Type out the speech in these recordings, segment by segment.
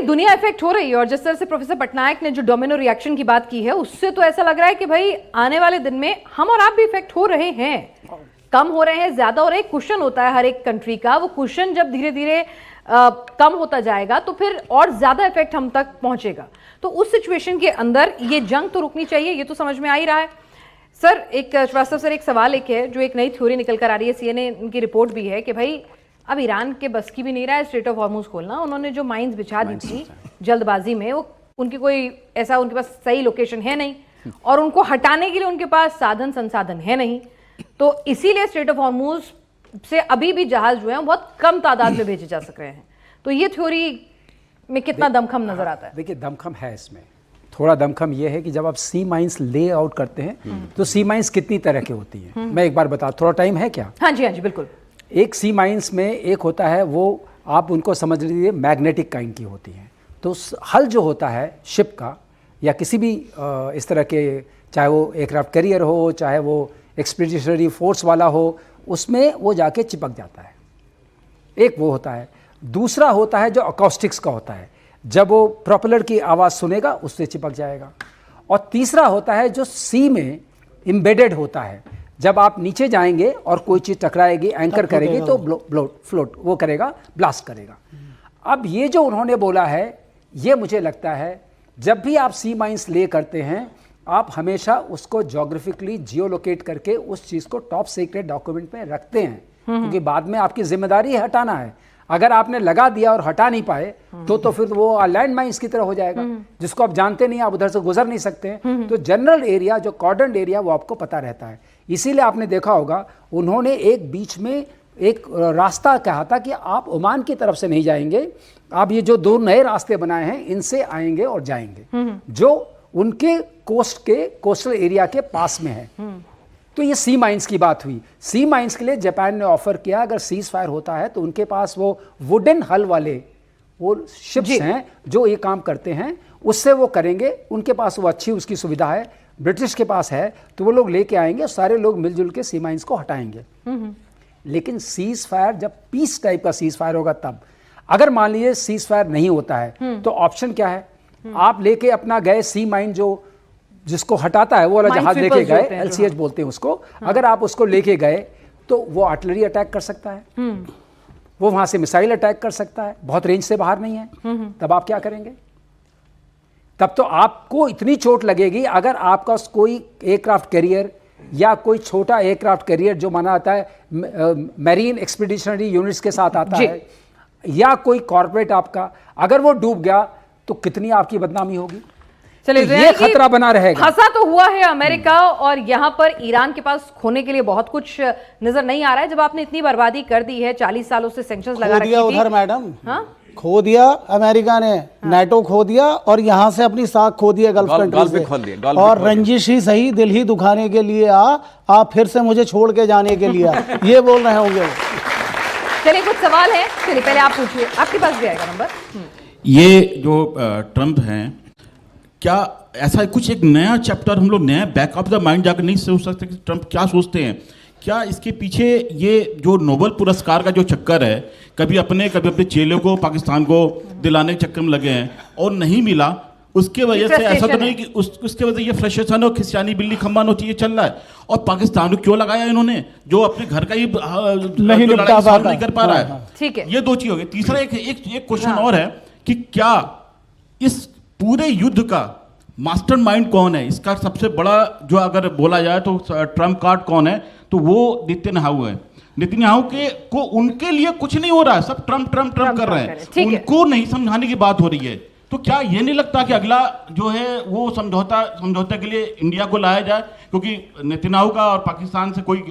दुनिया इफेक्ट हो रही है, और जिस तरह से प्रोफेसर पटनायक ने जो डोमिनो रिएक्शन की बात की है, उससे तो ऐसा लग रहा है कि भाई आने वाले दिन में हम और आप भी इफेक्ट हो रहे हैं। कम हो रहे हैं, ज्यादा हो रहे हैं। कुशन होता है हर एक कंट्री का, वो कुशन जब धीरे धीरे कम होता जाएगा तो फिर और ज्यादा इफेक्ट हम तक पहुंचेगा। तो उस सिचुएशन के अंदर ये जंग तो रुकनी चाहिए, ये तो समझ में आ ही रहा है। सर एक श्रीवास्तव सर, एक सवाल एक है, जो एक नई थ्योरी निकल कर आ रही है, CNN की रिपोर्ट भी है कि भाई अब ईरान के बस की भी नहीं रहा है स्ट्रेट ऑफ हॉर्मुज खोलना। उन्होंने जो माइंस बिछा दी थी जल्दबाजी में, वो उनकी कोई ऐसा उनके पास सही लोकेशन है नहीं, और उनको हटाने के लिए उनके पास साधन संसाधन है नहीं। तो इसीलिए स्ट्रेट ऑफ हॉर्मुज से अभी भी जहाज जो है बहुत कम तादाद में भेजे जा सक रहे हैं। तो ये थ्योरी में कितना दमखम नजर आता है? देखिए, दमखम है इसमें। थोड़ा दमखम ये है कि जब आप सी माइंस ले आउट करते हैं तो सी माइंस कितनी तरह की होती हैं, मैं एक बार बता, थोड़ा टाइम है क्या? हाँ जी बिल्कुल। एक सी माइंस में एक होता है, वो आप उनको समझ लीजिए मैग्नेटिक काइंड की होती हैं। तो हल जो होता है शिप का या किसी भी इस तरह के, चाहे वो एयरक्राफ्ट कैरियर हो, चाहे वो एक्सपीडिशनरी फोर्स वाला हो, उसमें वो जाके चिपक जाता है। एक वो होता है। दूसरा होता है जो अकॉस्टिक्स का होता है, जब वो प्रोपेलर की आवाज़ सुनेगा उससे चिपक जाएगा। और तीसरा होता है जो सी में एम्बेडेड होता है, जब आप नीचे जाएंगे और कोई चीज़ टकराएगी, एंकर करेगी तो फ्लोट वो करेगा, ब्लास्ट करेगा। अब ये जो उन्होंने बोला है, ये मुझे लगता है जब भी आप सी माइंस ले करते हैं, आप हमेशा उसको ज्योग्राफिकली जियोलोकेट करके उस चीज़ को टॉप सीक्रेट डॉक्यूमेंट में रखते हैं, क्योंकि बाद में आपकी जिम्मेदारी है हटाना है। अगर आपने लगा दिया और हटा नहीं पाए तो फिर वो लैंड माइंस की तरह हो जाएगा, जिसको आप जानते नहीं, आप उधर से गुजर नहीं सकते हैं। तो जनरल एरिया, जो कॉर्डन एरिया, वो आपको पता रहता है। इसीलिए आपने देखा होगा उन्होंने एक बीच में एक रास्ता कहा था कि आप ओमान की तरफ से नहीं जाएंगे, आप ये जो 2 नए रास्ते बनाए हैं इनसे आएंगे और जाएंगे, जो उनके कोस्ट के कोस्टल एरिया के पास में है। तो ये सी माइंस की बात हुई। सी माइंस के लिए जापान ने ऑफर किया, अगर सीज फायर होता है तो उनके पास वो वुडन हल वाले वो शिप्स हैं जो ये काम करते हैं, उससे वो करेंगे। उनके पास वो अच्छी उसकी सुविधा है, ब्रिटिश के पास है, तो वो लोग लेके आएंगे, सारे लोग मिलजुल के सी माइंस को हटाएंगे। लेकिन सीज फायर जब पीस टाइप का सीज फायर होगा तब। अगर मान लीजिए सीज फायर नहीं होता है तो ऑप्शन क्या है? आप लेके अपना गए सी माइन जो जिसको हटाता है वो वाला जहाज लेके गए, LCH बोलते हैं उसको। अगर आप उसको लेके गए तो वो आर्टिलरी अटैक कर सकता है, वो वहां से मिसाइल अटैक कर सकता है, बहुत रेंज से बाहर नहीं है। तब आप क्या करेंगे? तब तो आपको इतनी चोट लगेगी। अगर आपका कोई एयरक्राफ्ट कैरियर या कोई छोटा एयरक्राफ्ट कैरियर जो माना आता है मैरीन एक्सपीडिशनरी यूनिट्स के साथ आता है, या कोई कॉर्पोरेट आपका, अगर वो डूब गया तो कितनी आपकी बदनामी होगी। चलिए, तो ये खतरा बना रहेगा। फंसा तो हुआ है अमेरिका, और यहाँ पर ईरान के पास खोने के लिए बहुत कुछ नजर नहीं आ रहा है। जब आपने इतनी बर्बादी कर दी है, 40 सालों से सैंक्शंस लगा रखी थी उधर मैडम, हाँ? खो दिया अमेरिका ने, नाटो खो दिया, और यहाँ से अपनी साख खो दिया गल्फ कंट्री से। और रंजिश ही सही, दिल ही दुखाने के लिए आप फिर से मुझे छोड़ के जाने के लिए ये बोल रहे होंगे। चलिए कुछ सवाल है, चलिए पहले आप पूछिए, आपके पास भी आएगा नंबर। ये जो ट्रंप हैं, क्या ऐसा कुछ एक नया चैप्टर हम लोग नया बैक ऑफ द माइंड जाकर नहीं सोच सकते कि ट्रंप क्या सोचते हैं? क्या इसके पीछे ये जो नोबेल पुरस्कार का जो चक्कर है, कभी अपने चेलों को, पाकिस्तान को दिलाने के चक्कर में लगे हैं और नहीं मिला, उसके वजह से ऐसा तो नहीं कि उसके वजह से ये फ्रस्ट्रेशन और खिसियानी बिल्ली खम्बा नो चाहिए चल रहा है? और पाकिस्तान को क्यों लगाया इन्होंने, जो अपने घर का ही नहीं कर पा रहा है? ठीक है, ये 2 चीज हो गई। तीसरा एक क्वेश्चन और है कि क्या इस पूरे युद्ध का मास्टरमाइंड कौन है? इसका सबसे बड़ा जो अगर बोला जाए तो ट्रम्प कार्ड कौन है, तो वो नेतन्याहू है। नेतन्याहू को उनके लिए कुछ नहीं हो रहा है, सब ट्रम्प कर रहे हैं, उनको नहीं समझाने की बात हो रही है। तो क्या ये नहीं लगता कि अगला जो है वो समझौते के लिए इंडिया को लाया जाए? क्योंकि नेतन्याहू का और पाकिस्तान से कोई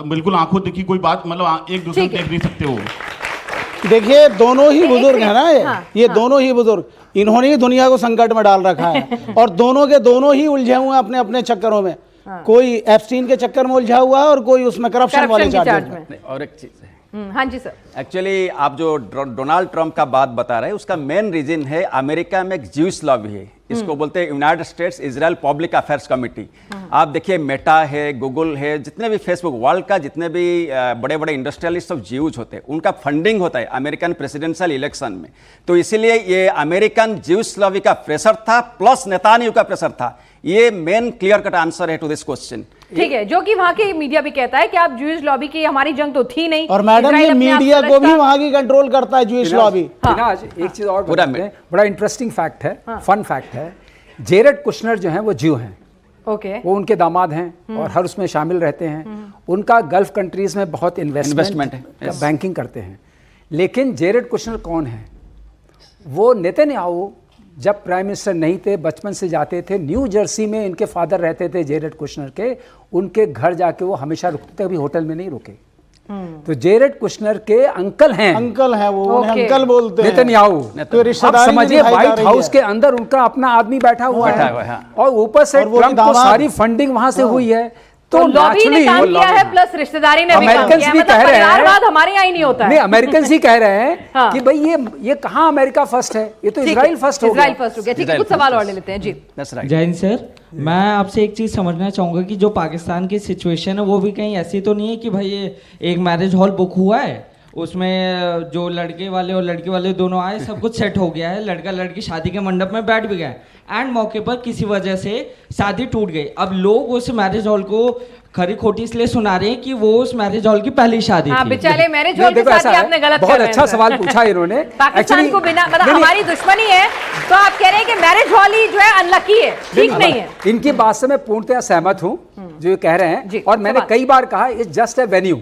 बिल्कुल आंखों देखी कोई बात, मतलब एक दूसरे को देख नहीं सकते हो। देखिए, दोनों ही बुजुर्ग हैं ना, ये दोनों ही बुजुर्ग, इन्होंने ही दुनिया को संकट में डाल रखा है, और दोनों के दोनों ही उलझे हुए हैं अपने अपने चक्करों में। कोई एप्स्टीन के चक्कर में उलझा हुआ है और कोई उसमें करप्शन वाले चार्ज में। और एक चीज है, हाँ जी सर, एक्चुअली आप जो डोनाल्ड ट्रंप का बात बता रहे हैं, उसका मेन रीजन है अमेरिका में एक ज्यूइश लॉबी है, इसको बोलते हैं United states Israel public affairs committee. आप देखिए मेटा है, गूगल है, जितने भी फेसबुक, वर्ल्ड का जितने भी बड़े बड़े इंडस्ट्रियलिस्ट ऑफ ज्यूज होते हैं, उनका फंडिंग होता है अमेरिकन प्रेसिडेंशियल इलेक्शन में। तो इसीलिए ये अमेरिकन ज्यूज लॉबी का प्रेशर था प्लस नेतान्याहू का प्रेशर था। ये मेन क्लियर कट आंसर है टू दिस क्वेश्चन। ठीक है, जो कि वहां के मीडिया भी कहता है कि आप ज्यूइश लॉबी की हमारी जंग तो थी नहीं, और मैडम ये मीडिया को भी वहां की कंट्रोल करता है ज्यूइश लॉबी। आज एक चीज और बताते हैं, बड़ा इंटरेस्टिंग फैक्ट है, फन फैक्ट है। जेरेड कुशनर जो हैं वो ज्यू हैं, ओके, वो उनके दामाद हैं और हर उसमें शामिल रहते हैं। उनका गल्फ कंट्रीज में बहुत इन्वेस्टमेंट है, बैंकिंग करते हैं। लेकिन जेरेड कुशनर कौन है? वो नेतन्याहू जब प्राइम मिनिस्टर नहीं थे, बचपन से जाते थे, न्यू जर्सी में इनके फादर रहते थे जेरेड कुशनर के, उनके घर जाके वो हमेशा रुकते थे, कभी होटल में नहीं रुके। तो जेरेड कुशनर के अंकल हैं, अंकल हैं वो, उन्हें अंकल बोलते हैं नेतन्याहू। तो रिश्तेदारी समझिए व्हाइट हाउस के अंदर उनका अपना आदमी बैठा हुआ है और ऊपर से ट्रम्प को सारी फंडिंग वहां से हुई है। तो लॉबी ने काम किया है प्लस रिश्तेदारी ने भी काम किया है। मतलब परिवारवाद हमारे यहाँ ही नहीं होता है। नहीं, अमेरिकन ही कह रहे हैं कि भाई ये कहाँ अमेरिका फर्स्ट है, ये तो इजराइल फर्स्ट हो गया। इजराइल फर्स्ट हो गया। ठीक है, कुछ सवाल और ले लेते हैं जी। जय हिंद सर, मैं आपसे एक चीज समझना चाहूंगा कि जो पाकिस्तान की सिचुएशन है वो भी कहीं ऐसी तो नहीं है कि भाई ये एक मैरिज हॉल बुक हुआ है, उसमें जो लड़के वाले और लड़की वाले दोनों आए, सब कुछ सेट हो गया है, लड़का लड़की शादी के मंडप में बैठ भी गए, एंड मौके पर किसी वजह से शादी टूट गई। अब लोग उस मैरिज हॉल को खरी खोटी इसलिए सुना रहे हैं कि वो उस मैरिज हॉल की पहली शादी थी। बेचारे मैरिज हॉल के साथ ही आपने गलत बहुत अच्छा सवाल पूछा इन्होंने। पाकिस्तान को बिना मतलब हमारी दुश्मनी है तो आप कह रहे हैं कि मैरिज हॉल ही जो है अनलकी है, ठीक नहीं है। इनकी बात से मैं पूर्णतः सहमत हूं जो ये कह रहे हैं, और मैंने कई बार कहा इट्स जस्ट ए वेन्यू,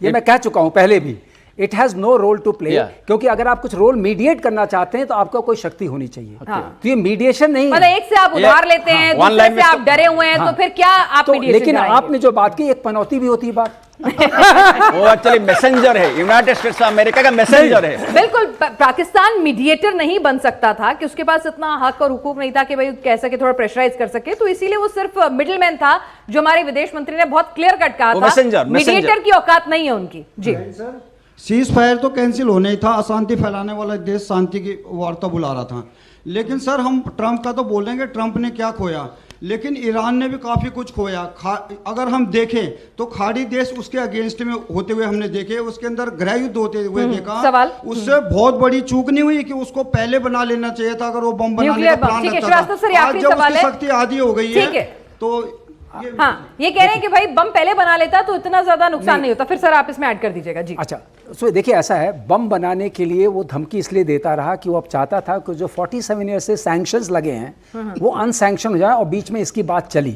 ये मैं कह चुका हूं पहले भी। It has no role to play, क्योंकि अगर आप कुछ रोल मीडिएट करना चाहते हैं तो आपको कोई शक्ति होनी चाहिए। तो ये मीडिएशन नहीं मतलब एक से आप उधार लेते हैं, दूसरे से आप डरे हुए हैं, तो फिर क्या आप मीडिएशन लेकिन आपने जो बात की, एक पनौती भी होती है बात। वो एक्चुअली मैसेंजर है, यूनाइटेड स्टेट्स ऑफ अमेरिका का मैसेंजर है। बिल्कुल, पाकिस्तान मीडिएटर नहीं बन सकता था कि उसके पास इतना हक और हुकूक नहीं था कि भाई कह सके, थोड़ा प्रेशराइज कर सके, तो इसीलिए वो सिर्फ मिडिलमैन था, जो हमारे विदेश मंत्री ने बहुत क्लियर कट कहा था। मीडिएटर की औकात नहीं है उनकी। जी, सीज फायर तो कैंसिल होना ही था, अशांति फैलाने वाला देश शांति की वार्ता बुला रहा था। लेकिन सर हम ट्रंप का तो बोलेंगे, ट्रंप ने क्या खोया, लेकिन ईरान ने भी काफ़ी कुछ खोया। अगर हम देखें तो खाड़ी देश उसके अगेंस्ट में होते हुए हमने देखे, उसके अंदर गृह युद्ध होते हुए देखा। उससे बहुत बड़ी चूक नहीं हुई कि उसको पहले बना लेना चाहिए था, अगर वो बम बनाने का प्लान रखता था। आज जब उसकी शक्ति आधी हो गई है तो ये कह रहे हैं कि भाई बम पहले बना लेता तो इतना ज्यादा नुकसान नहीं होता। फिर सर आप इसमें ऐड कर दीजिएगा जी। अच्छा, सो देखिए ऐसा है, बम बनाने के लिए वो धमकी इसलिए देता रहा कि वो अब चाहता था कि जो 47 ईयर से सैंक्शंस लगे हैं वो अनसैंक्शन हो जाए, और बीच में इसकी बात चली,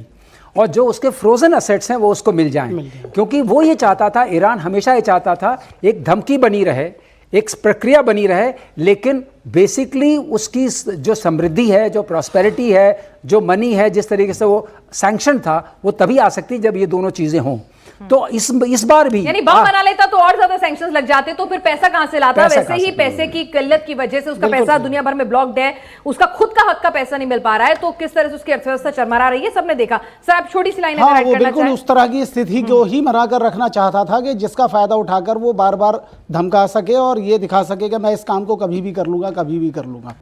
और जो उसके फ्रोजन असेट्स हैं वो उसको मिल जाएं, क्योंकि वो ये चाहता था, ईरान हमेशा ये चाहता था एक धमकी बनी रहे, एक प्रक्रिया बनी रहे, लेकिन बेसिकली उसकी जो समृद्धि है, जो प्रॉस्पेरिटी है, जो मनी है, जिस तरीके से वो सैंक्शन था, वो तभी आ सकती जब ये दोनों चीजें हों। तो इस बार भी यानी बम बना लेता तो और ज्यादा सैंक्शंस लग जाते, तो फिर पैसा कहां से लाता? वैसे ही पैसे की किल्लत की वजह से उसका पैसा दुनिया भर में ब्लॉक्ड है, उसका खुद का हक का पैसा नहीं मिल पा रहा है, तो किस तरह से उसकी अर्थव्यवस्था चरमरा रही है, सबने देखा। सर आप छोटी सी लाइन हाँ, वो बिल्कुल उस तरह की स्थिति को ही मना कर रखना चाहता था कि जिसका फायदा उठाकर वो बार बार धमका सके और ये दिखा सके कि मैं इस काम को कभी भी कर लूंगा, कभी भी कर लूंगा।